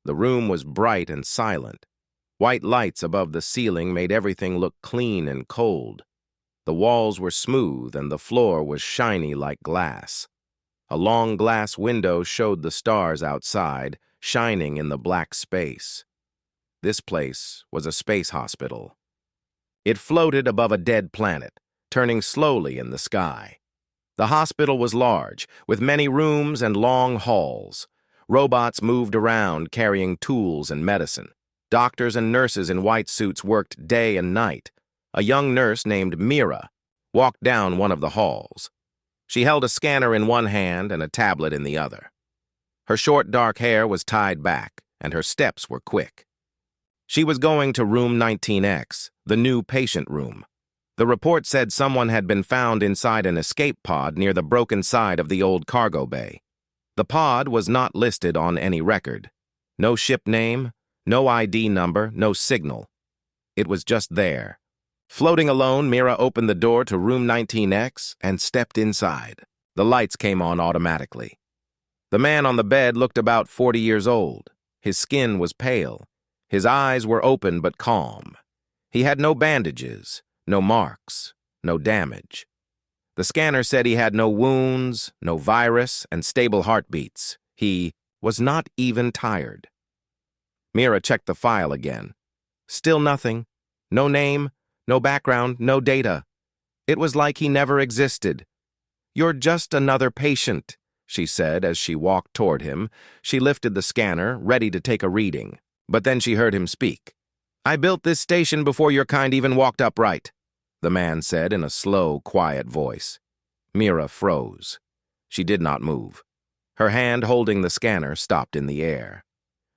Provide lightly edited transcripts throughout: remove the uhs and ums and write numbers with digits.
The room was bright and silent. White lights above the ceiling made everything look clean and cold. The walls were smooth and the floor was shiny like glass. A long glass window showed the stars outside, shining in the black space. This place was a space hospital. It floated above a dead planet, turning slowly in the sky. The hospital was large, with many rooms and long halls. Robots moved around carrying tools and medicine. Doctors and nurses in white suits worked day and night. A young nurse named Mira walked down one of the halls. She held a scanner in one hand and a tablet in the other. Her short dark hair was tied back, and her steps were quick. She was going to room 19X, the new patient room. The report said someone had been found inside an escape pod near the broken side of the old cargo bay. The pod was not listed on any record. No ship name, no ID number, no signal. It was just there. Floating alone, Mira opened the door to room 19X and stepped inside. The lights came on automatically. The man on the bed looked about 40 years old. His skin was pale. His eyes were open but calm. He had no bandages, no marks, no damage. The scanner said he had no wounds, no virus, and stable heartbeats. He was not even tired. Mira checked the file again. Still nothing. No name, no background, no data. It was like he never existed. "You're just another patient," she said as she walked toward him. She lifted the scanner, ready to take a reading. But then she heard him speak. "I built this station before your kind even walked upright," the man said in a slow, quiet voice. Mira froze. She did not move. Her hand holding the scanner stopped in the air.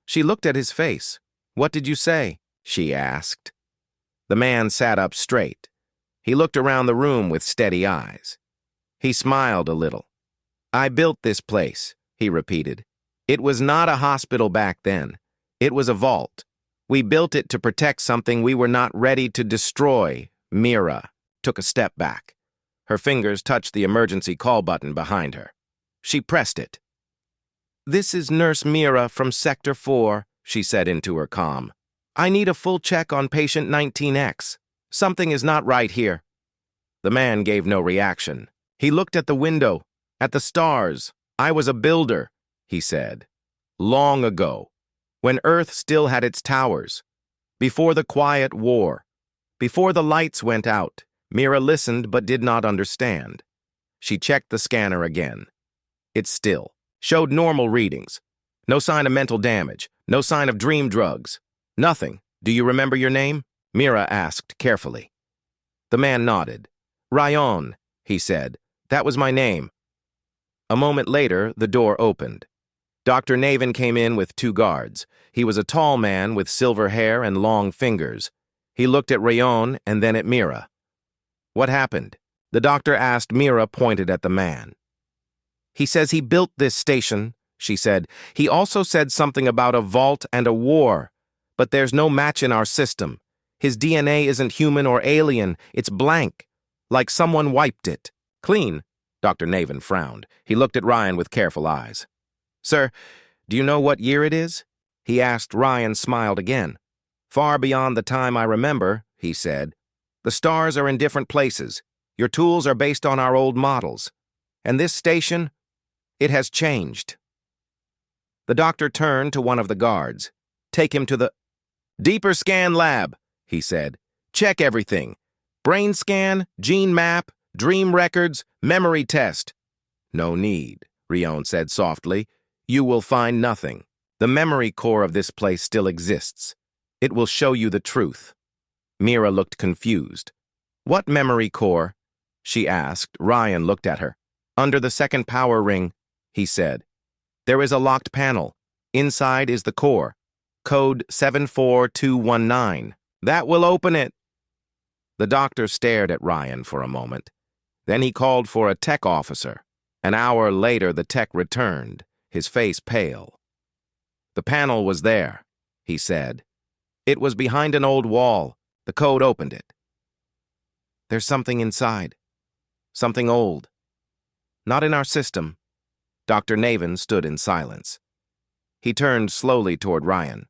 She looked at his face. "What did you say?" she asked. The man sat up straight. He looked around the room with steady eyes. He smiled a little. "I built this place," he repeated. "It was not a hospital back then. It was a vault. We built it to protect something we were not ready to destroy." Mira took a step back. Her fingers touched the emergency call button behind her. She pressed it. "This is Nurse Mira from Sector 4, she said into her comm. "I need a full check on patient 19X. Something is not right here." The man gave no reaction. He looked at the window, at the stars. "I was a builder," he said. "Long ago, when Earth still had its towers. Before the Quiet War. Before the lights went out." Mira listened but did not understand. She checked the scanner again. It still showed normal readings. No sign of mental damage. No sign of dream drugs. Nothing. "Do you remember your name?" Mira asked carefully. The man nodded. "Ryan," he said. "That was my name." A moment later, the door opened. Dr. Navin came in with 2 guards. He was a tall man with silver hair and long fingers. He looked at Rayon and then at Mira. "What happened?" The doctor asked. Mira pointed at the man. "He says he built this station," she said. "He also said something about a vault and a war, but there's no match in our system. His DNA isn't human or alien, it's blank, like someone wiped it. Clean." Dr. Navin frowned. He looked at Ryan with careful eyes. "Sir, do you know what year it is?" he asked. Ryan smiled again. "Far beyond the time I remember," he said. "The stars are in different places. Your tools are based on our old models. And this station, it has changed." The doctor turned to one of the guards. "Take him to the deeper scan lab," he said. "Check everything. Brain scan, gene map, dream records, memory test." "No need," Rion said softly. "You will find nothing. The memory core of this place still exists. It will show you the truth." Mira looked confused. "What memory core?" she asked. Ryan looked at her. "Under the second power ring," he said. "There is a locked panel. Inside is the core. Code 74219. That will open it." The doctor stared at Ryan for a moment. Then he called for a tech officer. An hour later, the tech returned, his face pale. "The panel was there," he said. "It was behind an old wall. The code opened it." "There's something inside. Something old. Not in our system." Dr. Navin stood in silence. He turned slowly toward Ryan.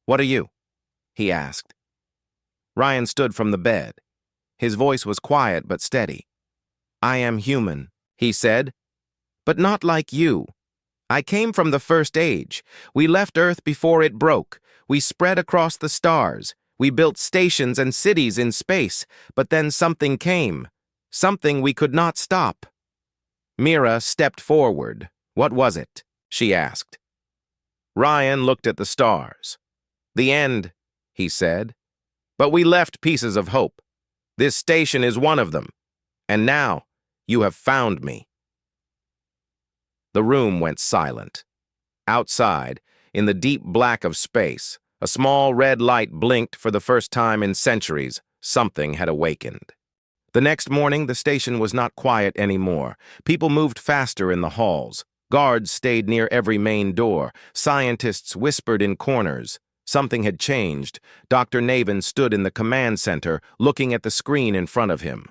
"What are you?" he asked. Ryan stood from the bed. His voice was quiet but steady. "I am human," he said, "but not like you. I came from the first age. We left Earth before it broke. We spread across the stars. We built stations and cities in space, but then something came. Something we could not stop." Mira stepped forward. "What was it?" she asked. Ryan looked at the stars. "The end," he said. "But we left pieces of hope. This station is one of them. And now, you have found me." The room went silent. Outside, in the deep black of space, a small red light blinked for the first time in centuries. Something had awakened. The next morning, the station was not quiet anymore. People moved faster in the halls. Guards stayed near every main door. Scientists whispered in corners. Something had changed. Dr. Naven stood in the command center, looking at the screen in front of him.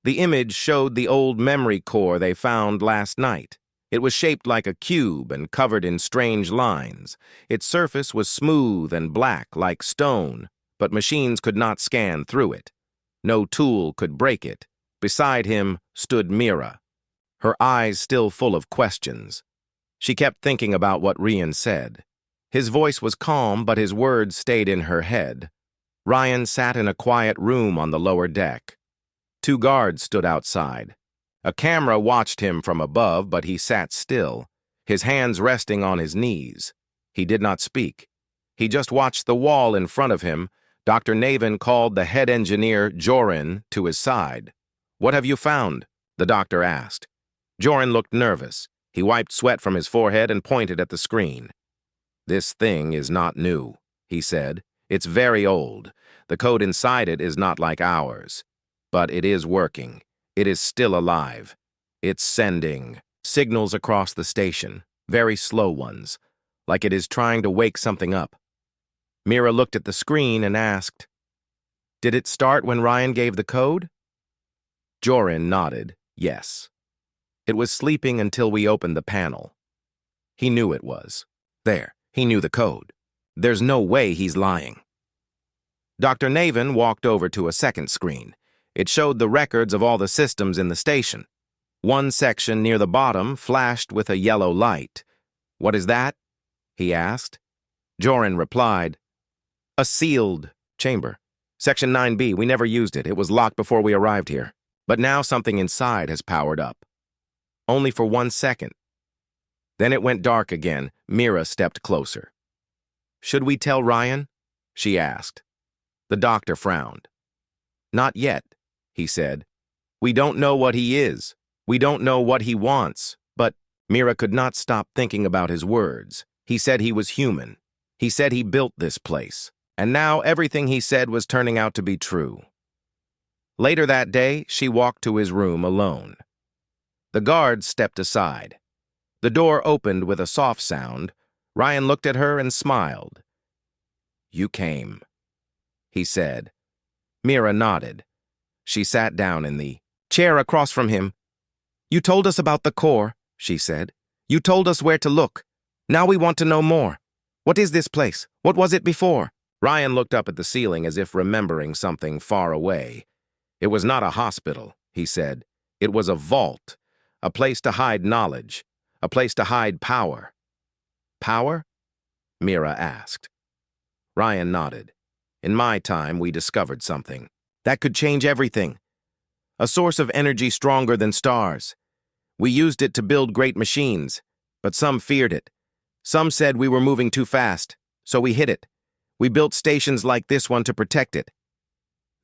The image showed the old memory core they found last night. It was shaped like a cube and covered in strange lines. Its surface was smooth and black like stone, but machines could not scan through it. No tool could break it. Beside him stood Mira, her eyes still full of questions. She kept thinking about what Ryan said. His voice was calm, but his words stayed in her head. Ryan sat in a quiet room on the lower deck. 2 guards stood outside. A camera watched him from above, but he sat still, his hands resting on his knees. He did not speak. He just watched the wall in front of him. Dr. Naven called the head engineer, Jorin, to his side. "What have you found?" the doctor asked. Jorin looked nervous. He wiped sweat from his forehead and pointed at the screen. "This thing is not new," he said. "It's very old. The code inside it is not like ours. But it is working. It is still alive. It's sending signals across the station, very slow ones, like it is trying to wake something up." Mira looked at the screen and asked, "Did it start when Ryan gave the code?" Jorin nodded, yes. "It was sleeping until we opened the panel." He knew it was. There, he knew the code. There's no way he's lying. Dr. Naven walked over to a second screen. It showed the records of all the systems in the station. One section near the bottom flashed with a yellow light. "What is that?" he asked. Jorin replied, "A sealed chamber. Section 9B, we never used it. It was locked before we arrived here. But now something inside has powered up. Only for 1 second. Then it went dark again." Mira stepped closer. "Should we tell Ryan?" she asked. The doctor frowned. "Not yet," he said. "We don't know what he is. We don't know what he wants. But—" Mira could not stop thinking about his words. He said he was human. He said he built this place. And now everything he said was turning out to be true. Later that day, she walked to his room alone. The guard stepped aside. The door opened with a soft sound. Ryan looked at her and smiled. "You came," he said. Mira nodded. She sat down in the chair across from him. "You told us about the core," she said. "You told us where to look. Now we want to know more. What is this place? What was it before?" Ryan looked up at the ceiling as if remembering something far away. "It was not a hospital," he said. "It was a vault, a place to hide knowledge, a place to hide power." "Power?" Mira asked. Ryan nodded. "In my time, we discovered something that could change everything. A source of energy stronger than stars. We used it to build great machines, but some feared it. Some said we were moving too fast, so we hid it. We built stations like this one to protect it.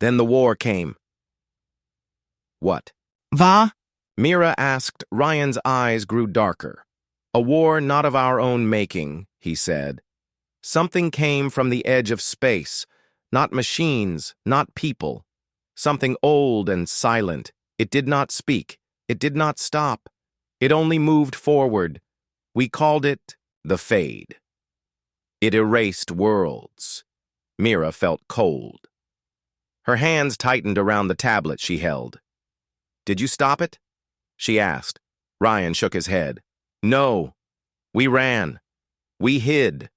Then the war came." "What?" Va? Mira asked. Ryan's eyes grew darker. "A war not of our own making," he said. "Something came from the edge of space. Not machines, not people. Something old and silent. It did not speak. It did not stop. It only moved forward. We called it the Fade. It erased worlds." Mira felt cold. Her hands tightened around the tablet she held. "Did you stop it?" she asked. Ryan shook his head. "No. We ran. We hid.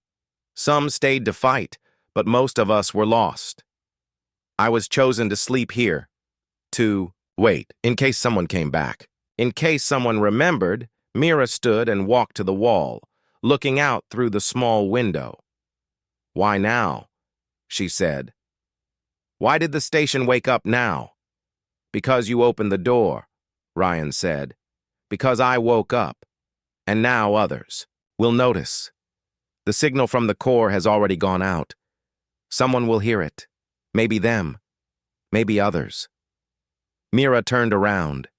Some stayed to fight, but most of us were lost. I was chosen to sleep here. Wait, in case someone came back. In case someone remembered, Mira stood and walked to the wall, looking out through the small window. "Why now?" she said. "Why did the station wake up now?" "Because you opened the door," Ryan said. "Because I woke up. And now others will notice. The signal from the core has already gone out. Someone will hear it. Maybe them. Maybe others." Mira turned around.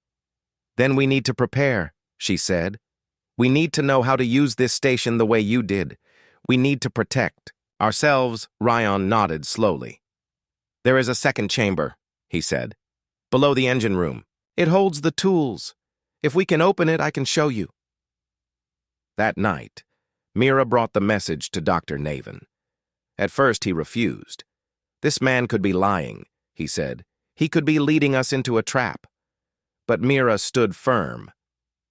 "Then we need to prepare," she said. "We need to know how to use this station the way you did. We need to protect ourselves." Ryan nodded slowly. "There is a second chamber," he said, "below the engine room. It holds the tools. If we can open it, I can show you." That night, Mira brought the message to Dr. Naven. At first, he refused. "This man could be lying," he said. "He could be leading us into a trap." But Mira stood firm.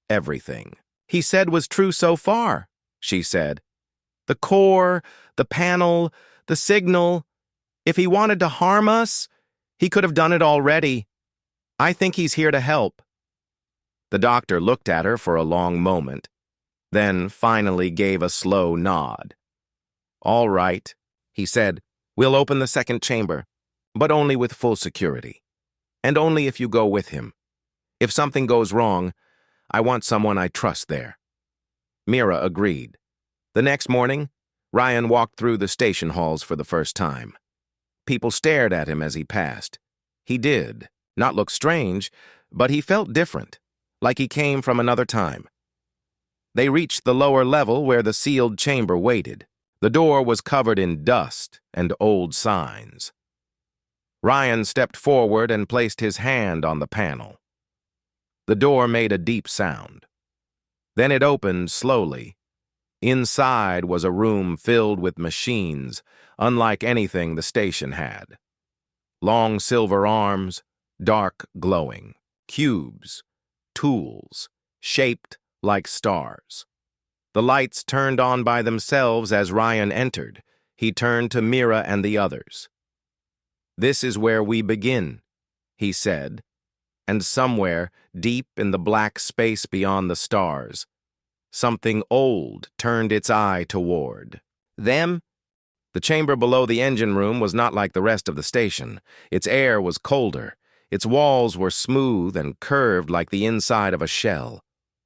"Everything he said was true so far," she said. "The core, the panel, the signal. If he wanted to harm us, he could have done it already. I think he's here to help." The doctor looked at her for a long moment, then finally gave a slow nod. "All right," he said. "We'll open the second chamber, but only with full security. And only if you go with him. If something goes wrong, I want someone I trust there." Mira agreed. The next morning, Ryan walked through the station halls for the first time. People stared at him as he passed. He did not look strange, but he felt different, like he came from another time. They reached the lower level where the sealed chamber waited. The door was covered in dust and old signs. Ryan stepped forward and placed his hand on the panel. The door made a deep sound. Then it opened slowly. Inside was a room filled with machines, unlike anything the station had. Long silver arms, dark glowing, cubes, tools, shaped like stars. The lights turned on by themselves as Ryan entered. He turned to Mira and the others. "This is where we begin," he said, and somewhere, deep in the black space beyond the stars, something old turned its eye toward them. The chamber below the engine room was not like the rest of the station. Its air was colder. Its walls were smooth and curved like the inside of a shell.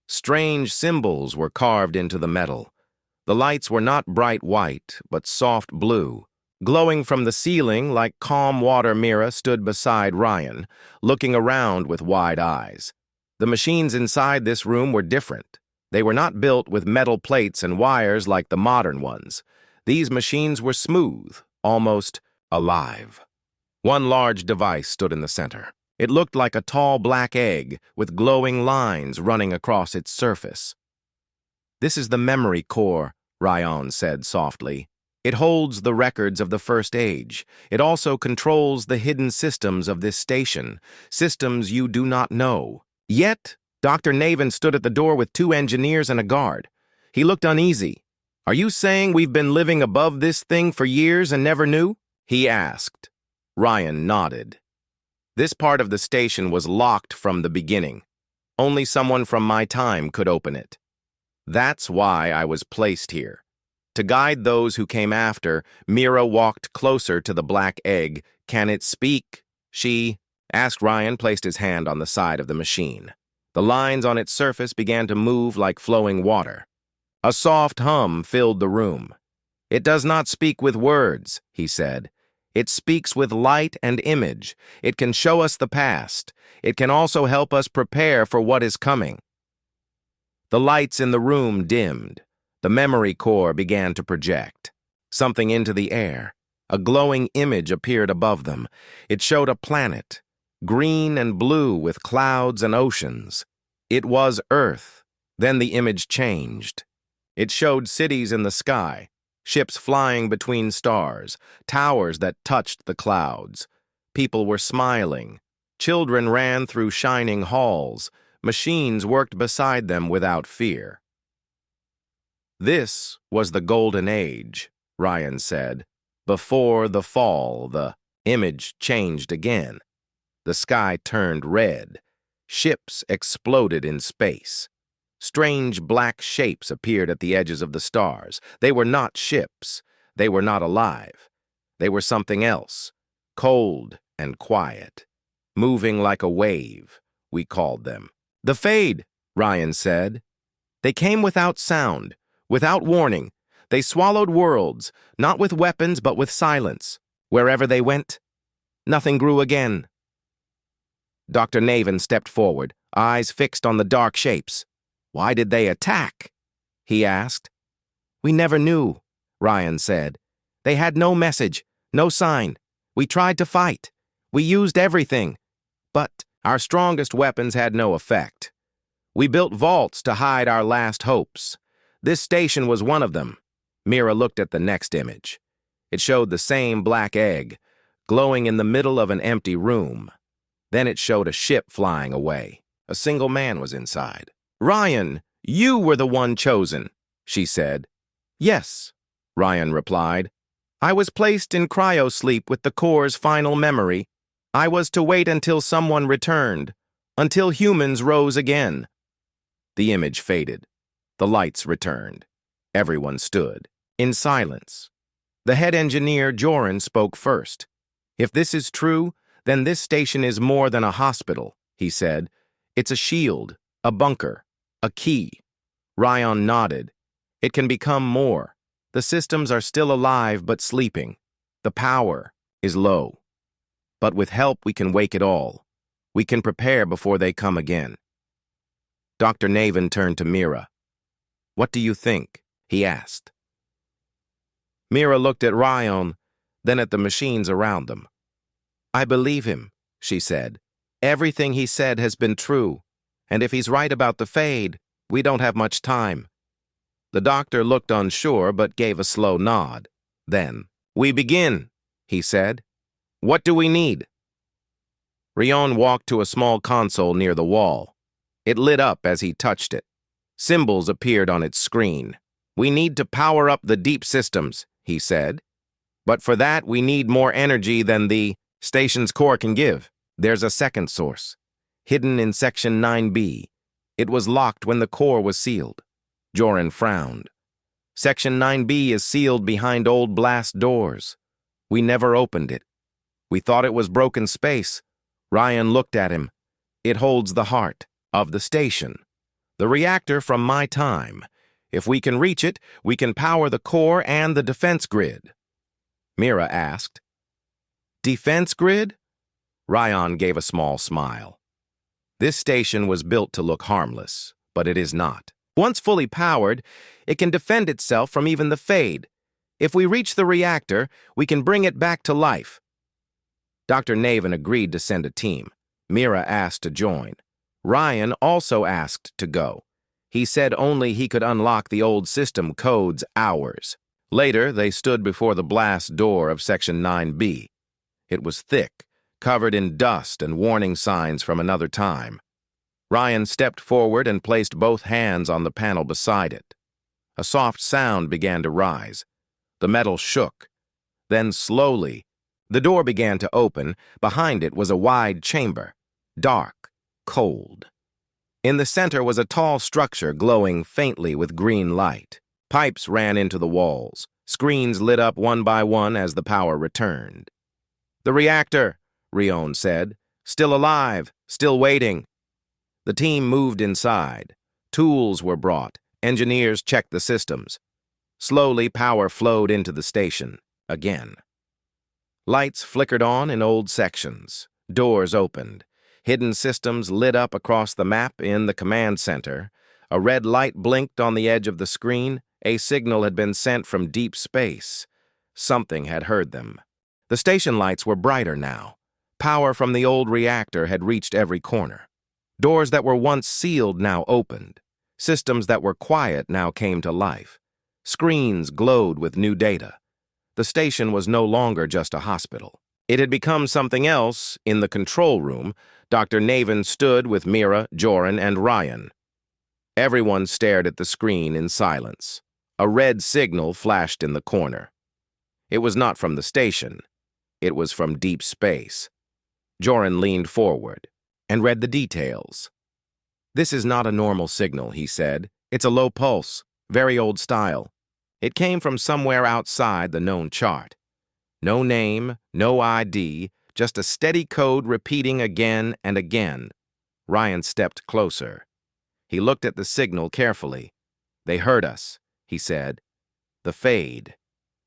Strange symbols were carved into the metal. The lights were not bright white, but soft blue. Glowing from the ceiling like calm water, Mira stood beside Ryan, looking around with wide eyes. The machines inside this room were different. They were not built with metal plates and wires like the modern ones. These machines were smooth, almost alive. One large device stood in the center. It looked like a tall black egg with glowing lines running across its surface. "This is the memory core," Ryan said softly. "It holds the records of the First Age. It also controls the hidden systems of this station, systems you do not know." Yet, Dr. Naven stood at the door with 2 engineers and a guard. He looked uneasy. "Are you saying we've been living above this thing for years and never knew?" he asked. Ryan nodded. "This part of the station was locked from the beginning. Only someone from my time could open it. That's why I was placed here. To guide those who came after." Mira walked closer to the black egg. "Can it speak?" she asked. Ryan placed his hand on the side of the machine. The lines on its surface began to move like flowing water. A soft hum filled the room. "It does not speak with words," he said. "It speaks with light and image. It can show us the past. It can also help us prepare for what is coming." The lights in the room dimmed. The memory core began to project something into the air. A glowing image appeared above them. It showed a planet, green and blue with clouds and oceans. It was Earth. Then the image changed. It showed cities in the sky, ships flying between stars, towers that touched the clouds. People were smiling. Children ran through shining halls. Machines worked beside them without fear. This was the golden age, Ryan said. Before the fall, the image changed again. The sky turned red. Ships exploded in space. Strange black shapes appeared at the edges of the stars. They were not ships. They were not alive. They were something else, cold and quiet, moving like a wave, we called them. The Fade, Ryan said. They came without sound, without warning. They swallowed worlds, not with weapons but with silence. Wherever they went, nothing grew again. Dr. Naven stepped forward, eyes fixed on the dark shapes. Why did they attack? He asked. We never knew, Ryan said. They had no message, no sign. We tried to fight. We used everything. But our strongest weapons had no effect. We built vaults to hide our last hopes. This station was one of them. Mira looked at the next image. It showed the same black egg, glowing in the middle of an empty room. Then it showed a ship flying away. A single man was inside. Ryan, you were the one chosen, she said. Yes, Ryan replied. I was placed in cryosleep with the core's final memory. I was to wait until someone returned, until humans rose again. The image faded. The lights returned. Everyone stood, in silence. The head engineer, Joran, spoke first. If this is true, then this station is more than a hospital, he said. It's a shield, a bunker, a key. Ryan nodded. It can become more. The systems are still alive but sleeping. The power is low. But with help we can wake it all. We can prepare before they come again. Dr. Naven turned to Mira. What do you think? He asked. Mira looked at Ryan, then at the machines around them. I believe him, she said. Everything he said has been true, and if he's right about the Fade, we don't have much time. The doctor looked unsure but gave a slow nod. Then, we begin, he said. What do we need? Ryan walked to a small console near the wall. It lit up as he touched it. Symbols appeared on its screen. We need to power up the deep systems, he said. But for that, we need more energy than the station's core can give. There's a second source, hidden in Section 9B. It was locked when the core was sealed. Joran frowned. Section 9B is sealed behind old blast doors. We never opened it. We thought it was broken space. Ryan looked at him. It holds the heart of the station. The reactor from my time. If we can reach it, we can power the core and the defense grid. Mira asked. Defense grid? Ryan gave a small smile. This station was built to look harmless, but it is not. Once fully powered, it can defend itself from even the Fade. If we reach the reactor, we can bring it back to life. Dr. Naven agreed to send a team. Mira asked to join. Ryan also asked to go. He said only he could unlock the old system code's hours. Later, they stood before the blast door of Section 9B. It was thick, covered in dust and warning signs from another time. Ryan stepped forward and placed both hands on the panel beside it. A soft sound began to rise. The metal shook. Then slowly, the door began to open. Behind it was a wide chamber, dark, cold. In the center was a tall structure glowing faintly with green light. Pipes ran into the walls. Screens lit up one by one as the power returned. The reactor, Ryan said. Still alive, still waiting. The team moved inside. Tools were brought. Engineers checked the systems. Slowly, power flowed into the station, again. Lights flickered on in old sections. Doors opened. Hidden systems lit up across the map in the command center. A red light blinked on the edge of the screen. A signal had been sent from deep space. Something had heard them. The station lights were brighter now. Power from the old reactor had reached every corner. Doors that were once sealed now opened. Systems that were quiet now came to life. Screens glowed with new data. The station was no longer just a hospital. It had become something else. In the control room, Dr. Naven stood with Mira, Joran, and Ryan. Everyone stared at the screen in silence. A red signal flashed in the corner. It was not from the station. It was from deep space. Joran leaned forward and read the details. "This is not a normal signal," he said. "It's a low pulse, very old style. It came from somewhere outside the known chart. No name, no ID, just a steady code repeating again and again." Ryan stepped closer. He looked at the signal carefully. "They heard us," he said. "The fade.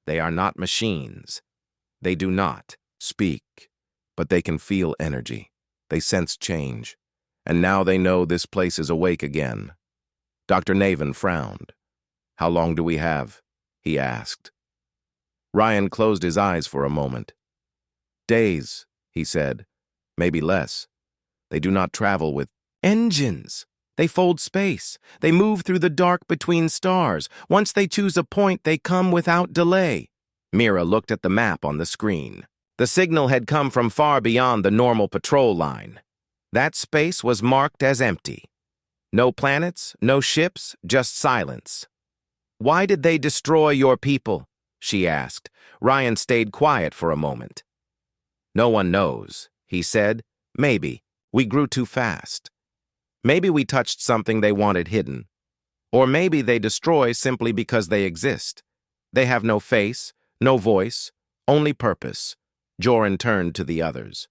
They are not machines. They do not speak, but they can feel energy. They sense change. And now they know this place is awake again." Dr. Naven frowned. "How long do we have?" he asked. Ryan closed his eyes for a moment. "Days," he said. "Maybe less. They do not travel with engines. They fold space. They move through the dark between stars. Once they choose a point, they come without delay." Mira looked at the map on the screen. The signal had come from far beyond the normal patrol line. That space was marked as empty. No planets, no ships, just silence. "Why did they destroy your people?" she asked. Ryan stayed quiet for a moment. "No one knows," he said. "Maybe we grew too fast. Maybe we touched something they wanted hidden. Or maybe they destroy simply because they exist. They have no face, no voice, only purpose." Joran turned to the others.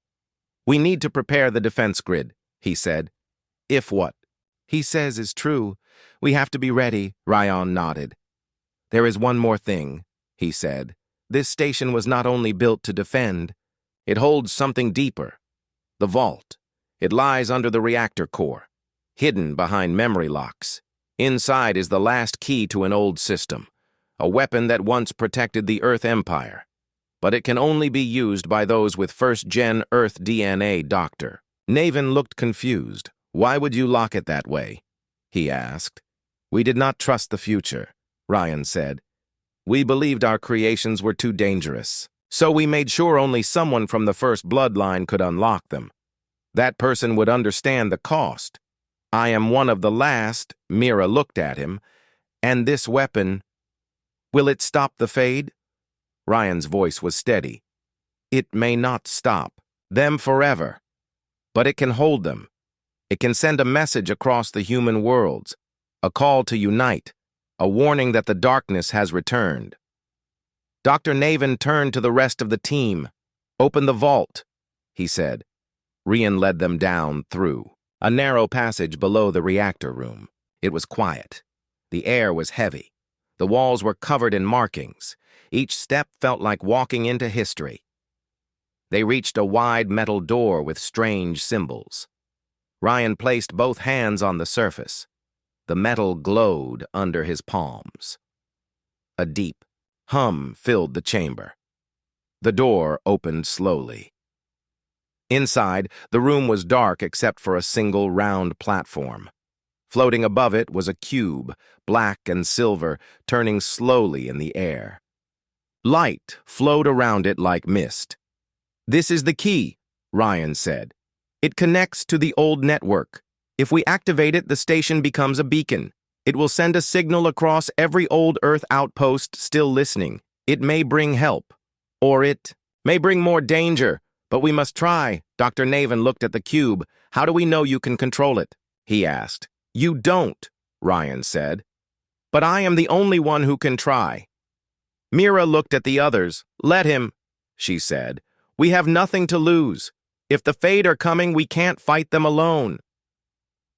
"We need to prepare the defense grid," he said. "If what he says is true, we have to be ready." Ryan nodded. "There is one more thing," he said. "This station was not only built to defend. It holds something deeper. The vault. It lies under the reactor core, hidden behind memory locks. Inside is the last key to an old system, a weapon that once protected the Earth Empire. But it can only be used by those with first-gen Earth DNA, Doctor." Naven looked confused. "Why would you lock it that way?" he asked. "We did not trust the future," Ryan said. "We believed our creations were too dangerous. So we made sure only someone from the first bloodline could unlock them. That person would understand the cost. I am one of the last." Mira looked at him. "And this weapon, will it stop the fade?" Ryan's voice was steady. "It may not stop them forever, but it can hold them. It can send a message across the human worlds, a call to unite, a warning that the darkness has returned." Dr. Naven turned to the rest of the team. "Open the vault," he said. Ryan led them down through a narrow passage below the reactor room. It was quiet. The air was heavy. The walls were covered in markings. Each step felt like walking into history. They reached a wide metal door with strange symbols. Ryan placed both hands on the surface. The metal glowed under his palms. A deep hum filled the chamber. The door opened slowly. Inside, the room was dark except for a single round platform. Floating above it was a cube, black and silver, turning slowly in the air. Light flowed around it like mist. "This is the key," Ryan said. "It connects to the old network. If we activate it, the station becomes a beacon. It will send a signal across every old Earth outpost still listening. It may bring help, or it may bring more danger, but we must try." Dr. Naven looked at the cube. "How do we know you can control it?" he asked. "You don't," Ryan said. "But I am the only one who can try." Mira looked at the others. "Let him," she said. "We have nothing to lose. If the Fade are coming, we can't fight them alone."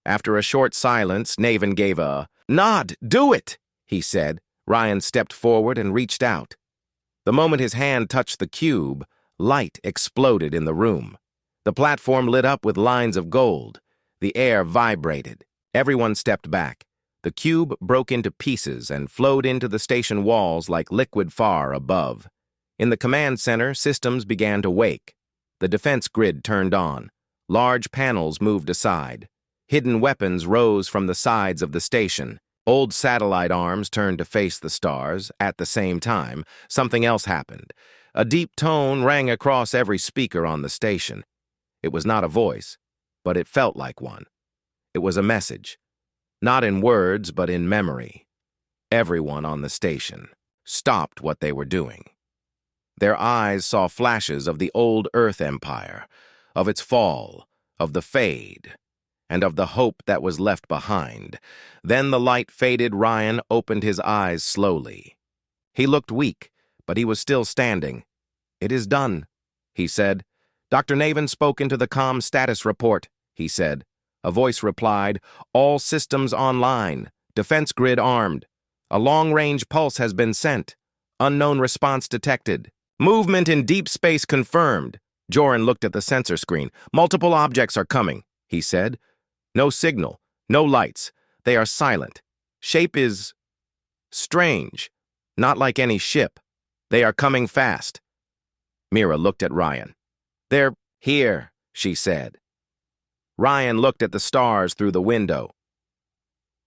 After a short silence, Naven gave a nod. "Do it," he said. Ryan stepped forward and reached out. The moment his hand touched the cube, light exploded in the room. The platform lit up with lines of gold. The air vibrated. Everyone stepped back. The cube broke into pieces and flowed into the station walls like liquid far above. In the command center, systems began to wake. The defense grid turned on. Large panels moved aside. Hidden weapons rose from the sides of the station. Old satellite arms turned to face the stars. At the same time, something else happened. A deep tone rang across every speaker on the station. It was not a voice, but it felt like one. It was a message. Not in words, but in memory. Everyone on the station stopped what they were doing. Their eyes saw flashes of the old Earth Empire, of its fall, of the fade, and of the hope that was left behind. Then the light faded. Ryan opened his eyes slowly. He looked weak, but he was still standing. "It is done," he said. "Dr. Naven spoke into the comm status report," he said. A voice replied, "All systems online. Defense grid armed. A long-range pulse has been sent. Unknown response detected. Movement in deep space confirmed." Joran looked at the sensor screen. "Multiple objects are coming," he said. "No signal, no lights. They are silent. Shape is strange, not like any ship. They are coming fast." Mira looked at Ryan. "They're here," she said. Ryan looked at the stars through the window.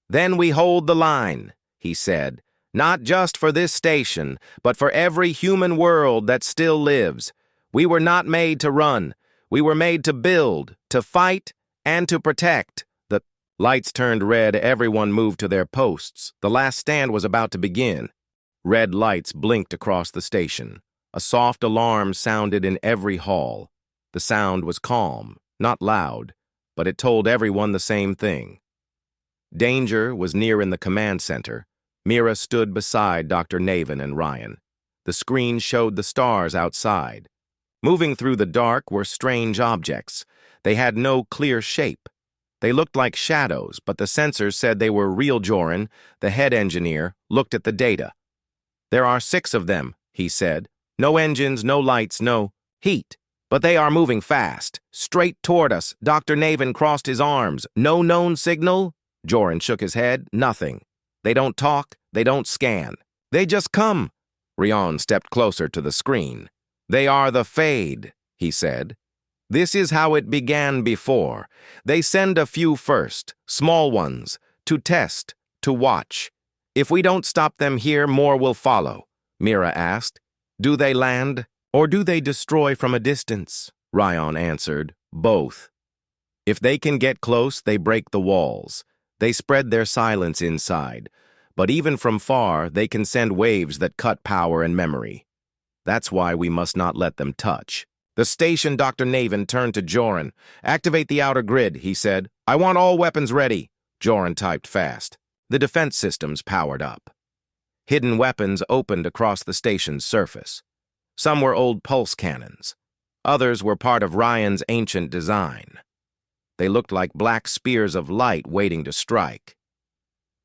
"Then we hold the line," he said. "Not just for this station, but for every human world that still lives. We were not made to run. We were made to build, to fight, and to protect." The lights turned red. Everyone moved to their posts. The last stand was about to begin. Red lights blinked across the station. A soft alarm sounded in every hall. The sound was calm, not loud, but it told everyone the same thing. Danger was near in the command center. Mira stood beside Dr. Naven and Ryan. The screen showed the stars outside. Moving through the dark were strange objects. They had no clear shape. They looked like shadows, but the sensors said they were real. Joran, the head engineer, looked at the data. "There are 6 of them," he said. "No engines, no lights, no heat. But they are moving fast, straight toward us." Dr. Naven crossed his arms. "No known signal?" Joran shook his head. "Nothing. They don't talk, they don't scan. They just come." Rion stepped closer to the screen. "They are the Fade," he said. "This is how it began before. They send a few first, small ones, to test, to watch. If we don't stop them here, more will follow." Mira asked, "Do they land, or do they destroy from a distance?" Rion answered, "Both. If they can get close, they break the walls. They spread their silence inside. But even from far, they can send waves that cut power and memory. That's why we must not let them touch." The station. Dr. Naven turned to Joran. "Activate the outer grid," he said. "I want all weapons ready." Joran typed fast. The defense systems powered up. Hidden weapons opened across the station's surface. Some were old pulse cannons. Others were part of Ryan's ancient design. They looked like black spears of light waiting to strike.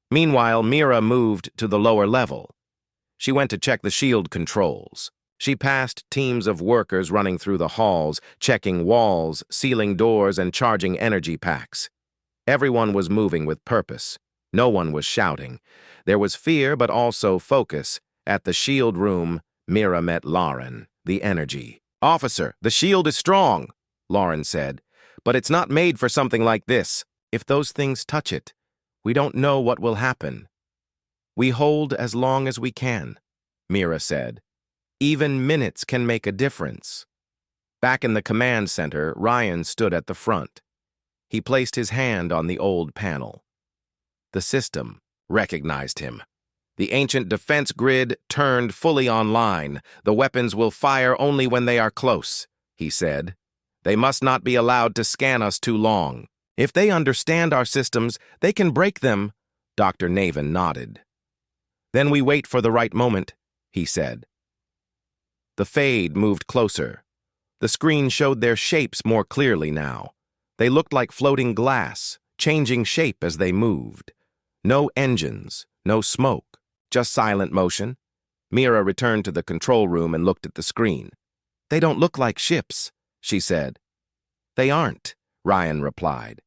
Meanwhile, Mira moved to the lower level. She went to check the shield controls. She passed teams of workers running through the halls, checking walls, sealing doors, and charging energy packs. Everyone was moving with purpose. No one was shouting. There was fear, but also focus. At the shield room, Mira met Lauren, the energy. "Officer, the shield is strong," Lauren said, "but it's not made for something like this. If those things touch it, we don't know what will happen." "We hold as long as we can," Mira said. "Even minutes can make a difference." Back in the command center, Ryan stood at the front. He placed his hand on the old panel. The system recognized him. The ancient defense grid turned fully online. "The weapons will fire only when they are close," he said. "They must not be allowed to scan us too long. If they understand our systems, they can break them." Dr. Naven nodded. "Then we wait for the right moment," he said. The Fade moved closer. The screen showed their shapes more clearly now. They looked like floating glass, changing shape as they moved. No engines, no smoke, just silent motion. Mira returned to the control room and looked at the screen. "They don't look like ships," she said. "They aren't," Ryan replied.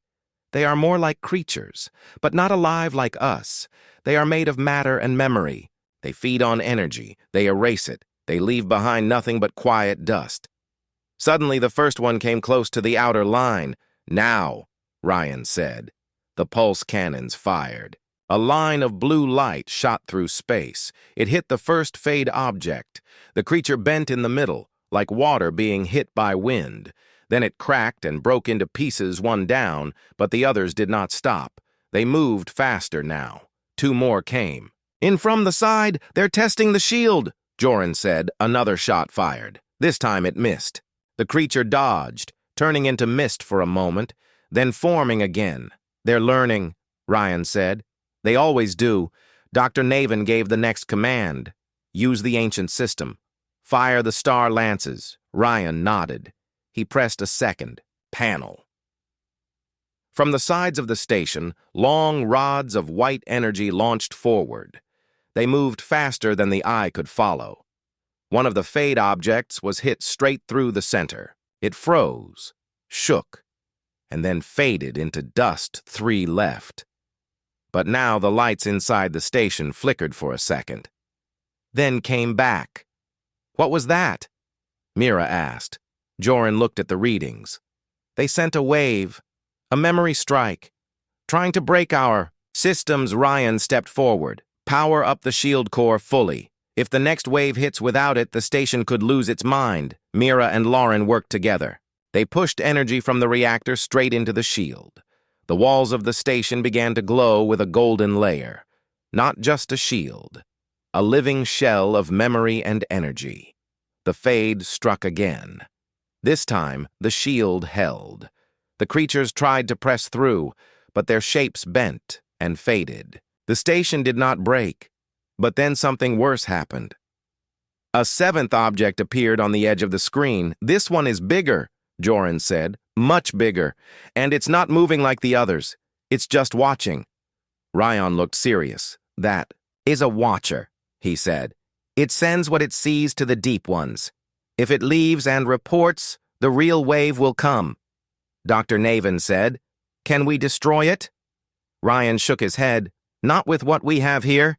"They are more like creatures, but not alive like us. They are made of matter and memory. They feed on energy. They erase it. They leave behind nothing but quiet dust." Suddenly, the first one came close to the outer line. "Now," Ryan said. The pulse cannons fired. A line of blue light shot through space. It hit the first Fade object. The creature bent in the middle, like water being hit by wind. Then it cracked and broke into pieces, one down, but the others did not stop. They moved faster now. 2 more came. "In from the side, they're testing the shield," Joran said, another shot fired. This time it missed. The creature dodged, turning into mist for a moment, then forming again. "They're learning," Ryan said. "They always do." Dr. Naven gave the next command. "Use the ancient system. Fire the star lances." Ryan nodded. He pressed a second. Panel. From the sides of the station, long rods of white energy launched forward. They moved faster than the eye could follow. One of the fade objects was hit straight through the center. It froze, shook, and then faded into dust 3 left. But now the lights inside the station flickered for a second, then came back. "What was that?" Mira asked. Joran looked at the readings. "They sent a wave, a memory strike, trying to break our systems." Ryan stepped forward. "Power up the shield core fully. If the next wave hits without it, the station could lose its mind." Mira and Lauren worked together. They pushed energy from the reactor straight into the shield. The walls of the station began to glow with a golden layer. Not just a shield, a living shell of memory and energy. The fade struck again. This time, the shield held. The creatures tried to press through, but their shapes bent and faded. The station did not break, but then something worse happened. A 7th object appeared on the edge of the screen. "This one is bigger," Joran said. "Much bigger. And it's not moving like the others. It's just watching." Ryan looked serious. "That is a watcher," he said. "It sends what it sees to the deep ones. If it leaves and reports, the real wave will come." Dr. Naven said, "Can we destroy it?" Ryan shook his head. "Not with what we have here.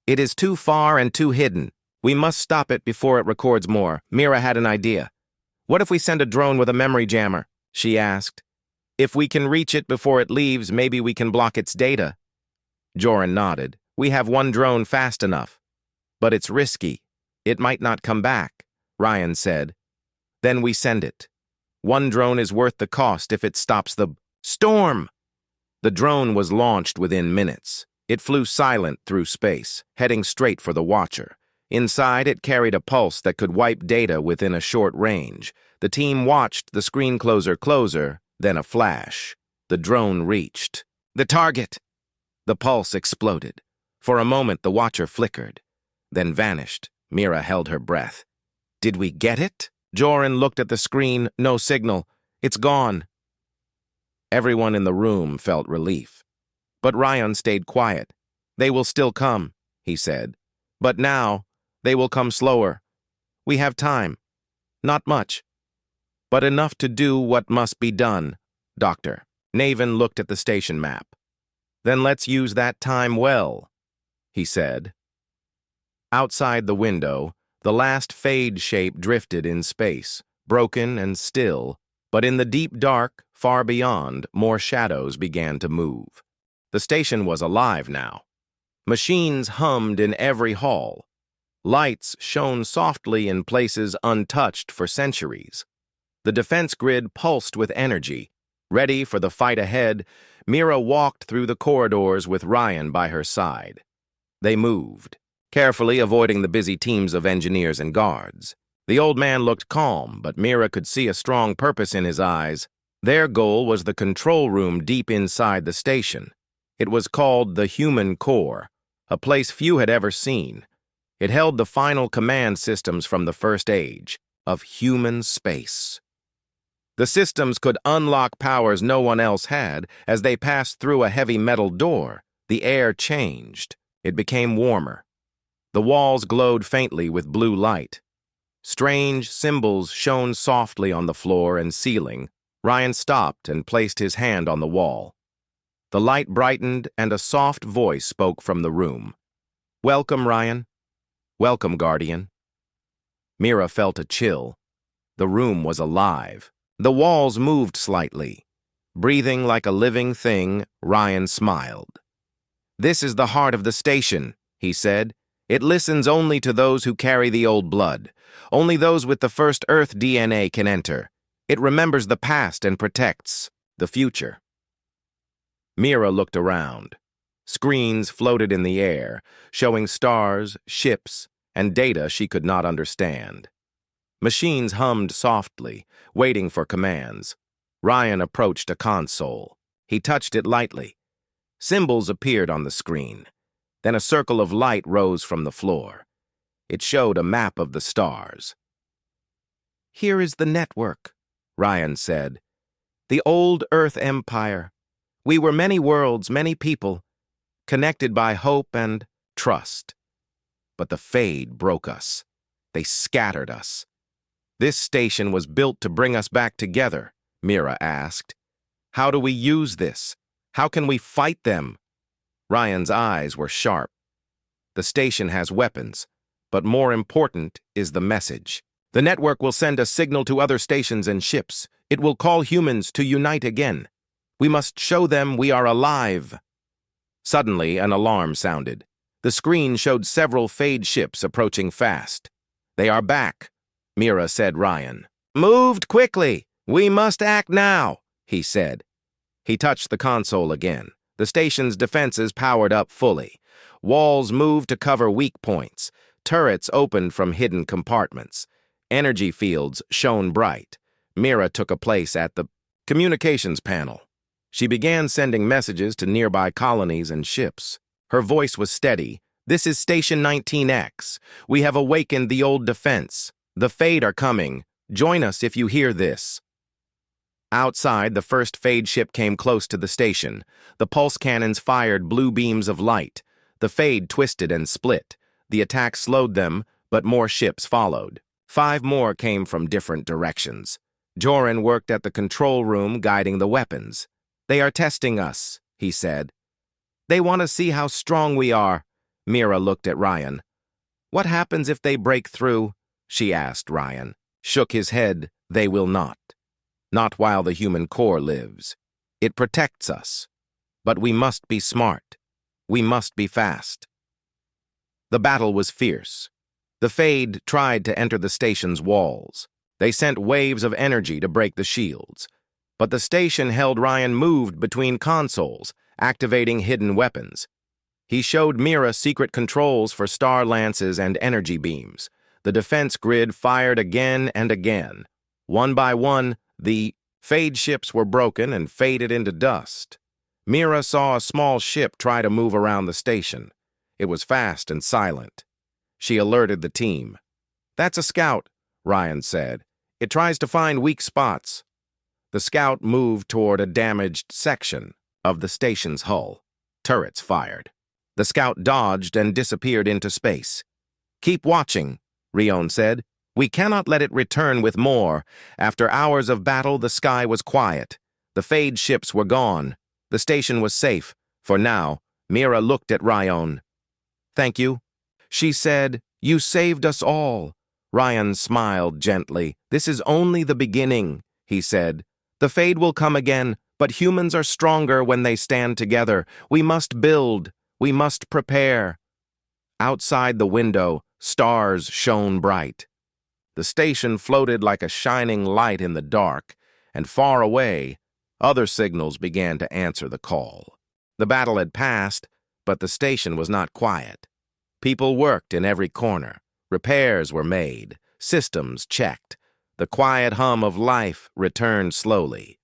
It is too far and too hidden. We must stop it before it records more." Mira had an idea. "What if we send a drone with a memory jammer?" she asked. "If we can reach it before it leaves, maybe we can block its data." Joran nodded. "We have one drone fast enough. But it's risky. It might not come back," Ryan said. "Then we send it. One drone is worth the cost if it stops the storm." The drone was launched within minutes. It flew silent through space, heading straight for the Watcher. Inside, it carried a pulse that could wipe data within a short range. The team watched the screen closer, then a flash. The drone reached. "The target!" The pulse exploded. For a moment, the Watcher flickered, then vanished. Mira held her breath. "Did we get it?" Joran looked at the screen. "No signal. It's gone." Everyone in the room felt relief. But Ryan stayed quiet. "They will still come," he said. "But now, they will come slower. We have time. Not much, but enough to do what must be done." Dr. Naven looked at the station map. "Then let's use that time well," he said. Outside the window, the last fade shape drifted in space, broken and still, but in the deep dark, far beyond, more shadows began to move. The station was alive now. Machines hummed in every hall. Lights shone softly in places untouched for centuries. The defense grid pulsed with energy. Ready for the fight ahead, Mira walked through the corridors with Ryan by her side. They moved, carefully avoiding the busy teams of engineers and guards. The old man looked calm, but Mira could see a strong purpose in his eyes. Their goal was the control room deep inside the station. It was called the Human Core, a place few had ever seen. It held the final command systems from the First Age, of human space. The systems could unlock powers no one else had. As they passed through a heavy metal door, the air changed. It became warmer. The walls glowed faintly with blue light. Strange symbols shone softly on the floor and ceiling. Ryan stopped and placed his hand on the wall. The light brightened and a soft voice spoke from the room. "Welcome, Ryan. Welcome, Guardian." Mira felt a chill. The room was alive. The walls moved slightly. Breathing like a living thing, Ryan smiled. "This is the heart of the station," he said. "It listens only to those who carry the old blood. Only those with the first Earth DNA can enter. It remembers the past and protects the future." Mira looked around. Screens floated in the air, showing stars, ships, and data she could not understand. Machines hummed softly, waiting for commands. Ryan approached a console. He touched it lightly. Symbols appeared on the screen. Then a circle of light rose from the floor. It showed a map of the stars. "Here is the network," Ryan said. "The old Earth Empire. We were many worlds, many people, connected by hope and trust. But the Fade broke us. They scattered us." "This station was built to bring us back together," Mira asked. "How do we use this? How can we fight them?" Ryan's eyes were sharp. "The station has weapons, but more important is the message. The network will send a signal to other stations and ships. It will call humans to unite again. We must show them we are alive." Suddenly, an alarm sounded. The screen showed several Fade ships approaching fast. "They are back," Mira said Ryan. "Moved quickly. We must act now," he said. He touched the console again. The station's defenses powered up fully. Walls moved to cover weak points. Turrets opened from hidden compartments. Energy fields shone bright. Mira took a place at the communications panel. She began sending messages to nearby colonies and ships. Her voice was steady. "This is Station 19X. We have awakened the old defense. The Fade are coming. Join us if you hear this." Outside, the first Fade ship came close to the station. The pulse cannons fired blue beams of light. The Fade twisted and split. The attack slowed them, but more ships followed. 5 more came from different directions. Joran worked at the control room, guiding the weapons. "They are testing us," he said. "They want to see how strong we are." Mira looked at Ryan. "What happens if they break through?" she asked Ryan. Shook his head. "They will not. Not while the human core lives. It protects us. But we must be smart. We must be fast." The battle was fierce. The Fade tried to enter the station's walls. They sent waves of energy to break the shields. But the station held Ryan moved between consoles, activating hidden weapons. He showed Mira secret controls for star lances and energy beams. The defense grid fired again and again. One by one, the Fade ships were broken and faded into dust. Mira saw a small ship try to move around the station. It was fast and silent. She alerted the team. "That's a scout," Ryan said. "It tries to find weak spots." The scout moved toward a damaged section of the station's hull. Turrets fired. The scout dodged and disappeared into space. "Keep watching," Rion said. "We cannot let it return with more." After hours of battle, the sky was quiet. The Fade ships were gone. The station was safe. For now, Mira looked at Ryan. "Thank you," she said. "You saved us all." Ryan smiled gently. "This is only the beginning," he said. "The Fade will come again, but humans are stronger when they stand together. We must build. We must prepare." Outside the window, stars shone bright. The station floated like a shining light in the dark, and far away, other signals began to answer the call. The battle had passed, but the station was not quiet. People worked in every corner. Repairs were made, systems checked. The quiet hum of life returned slowly.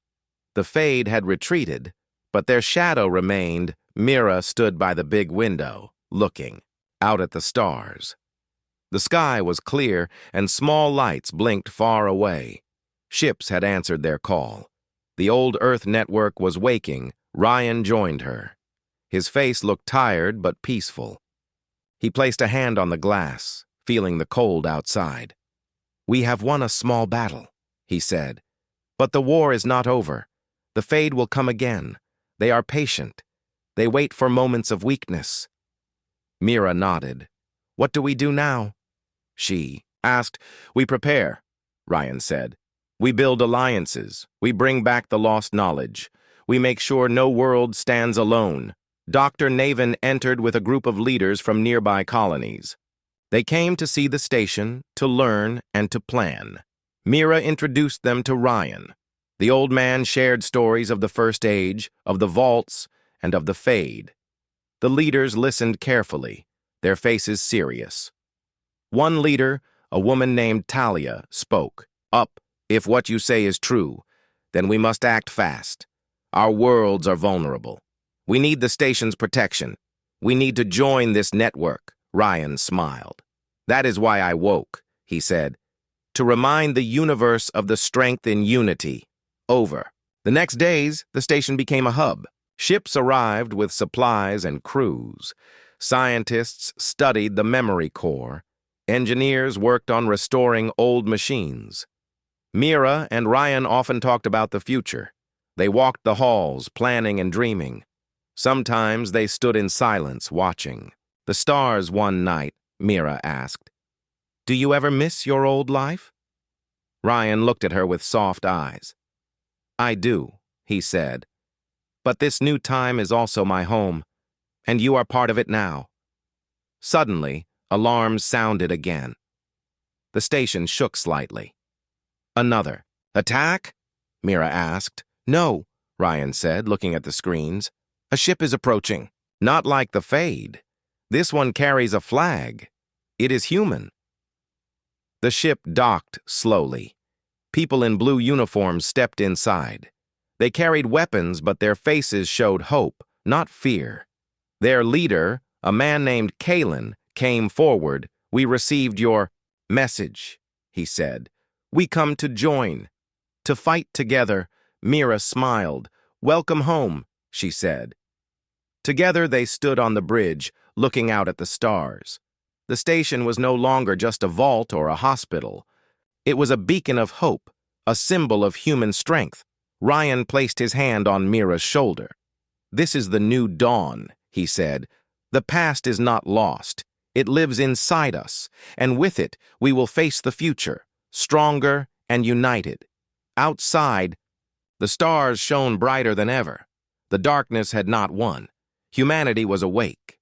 The Fade had retreated, but their shadow remained. Mira stood by the big window, looking out at the stars. The sky was clear, and small lights blinked far away. Ships had answered their call. The old Earth network was waking. Ryan joined her. His face looked tired but peaceful. He placed a hand on the glass, feeling the cold outside. "We have won a small battle," he said. "But the war is not over. The Fade will come again. They are patient. They wait for moments of weakness." Mira nodded. "What do we do now?" she asked. "We prepare," Ryan said. "We build alliances. We bring back the lost knowledge. We make sure no world stands alone." Dr. Naven entered with a group of leaders from nearby colonies. They came to see the station, to learn, and to plan. Mira introduced them to Ryan. The old man shared stories of the First Age, of the vaults, and of the Fade. The leaders listened carefully, their faces serious. One leader, a woman named Talia, spoke. Up, if what you say is true, then we must act fast. Our worlds are vulnerable. We need the station's protection. We need to join this network. Ryan smiled. That is why I woke, he said, to remind the universe of the strength in unity. Over. The next days, the station became a hub. Ships arrived with supplies and crews. Scientists studied the memory core. Engineers worked on restoring old machines. Mira and Ryan often talked about the future. They walked the halls, planning and dreaming. Sometimes they stood in silence, watching. The stars one night, Mira asked, "Do you ever miss your old life?" Ryan looked at her with soft eyes. "I do," he said. "But this new time is also my home, and you are part of it now." Suddenly, alarms sounded again. The station shook slightly. Another. "Attack?" Mira asked. "No," Ryan said, looking at the screens. "A ship is approaching. Not like the Fade. This one carries a flag. It is human." The ship docked slowly. People in blue uniforms stepped inside. They carried weapons, but their faces showed hope, not fear. Their leader, a man named Kalen, came forward. "We received your message," he said. "We come to join, to fight together." Mira smiled. "Welcome home," she said. Together they stood on the bridge, looking out at the stars. The station was no longer just a vault or a hospital. It was a beacon of hope, a symbol of human strength. Ryan placed his hand on Mira's shoulder. "This is the new dawn," he said. "The past is not lost. It lives inside us, and with it we will face the future, stronger and united." Outside, the stars shone brighter than ever. The darkness had not won. Humanity was awake.